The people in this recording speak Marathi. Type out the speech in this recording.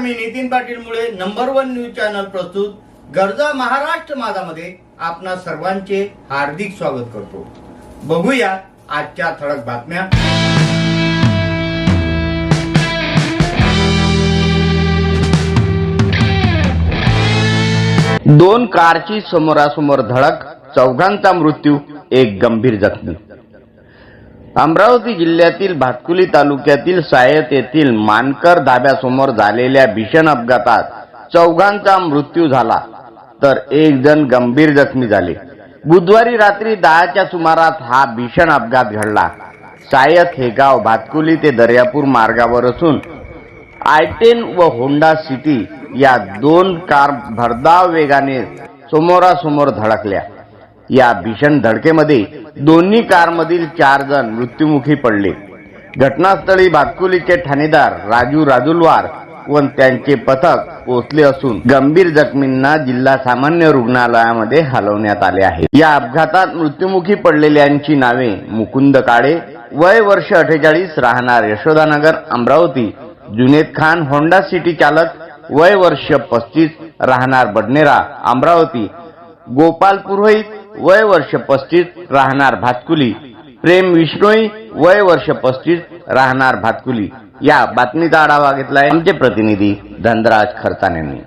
मी नितीन पाटील मुळे नंबर 1 न्यूज चॅनल प्रस्तुत गरजा महाराष्ट्र माझामध्ये आपणा सर्वांचे हार्दिक स्वागत करतो। बघूया आजच्या ठळक बातम्या। दोन कारची समोरासमोर धडक, चौघांचा मृत्यू, एक गंभीर जखमी। अमरावती जिल्ह्यातील भातकुली तालुक्यातील सायत येथील मानकर धाब्यासमोर झालेल्या भीषण अपघातात चौघांचा मृत्यू झाला तर एक जण गंभीर जखमी झाले। बुधवारी रात्री 10च्या सुमारास हा भीषण अपघात घडला। सायत हे गाव भातकुली ते दर्यापूर मार्गावर असून I-10 व होंडा सिटी या दोन कार भरधाव वेगाने समोरासमोर धडकल्या। या भीषण धडकेमध्ये दोन्ही कारमधील 4 जण मृत्युमुखी पडले। घटनास्थळी भातकुलीचे ठाणेदार राजू राजुलवार व त्यांचे पथक पोहोचले असून गंभीर जखमींना जिल्हा सामान्य रुग्णालयामध्ये हलवण्यात आले आहे। या अपघातात मृत्युमुखी पडलेल्यांची नावे मुकुंद काळे वय वर्ष 48 राहणार यशोदानगर अमरावती, जुनेद खान होंडा सिटी चालक वय वर्ष 35 राहणार बडनेरा अमरावती, गोपाल पुरोहित वय वर्ष 35 राहणार भातकुली, प्रेम विष्णोई वय वर्ष 35 राहणार भातकुली। या बातमीचा आढावा घेतलाय आमचे प्रतिनिधी धनराज खरतान यांनी।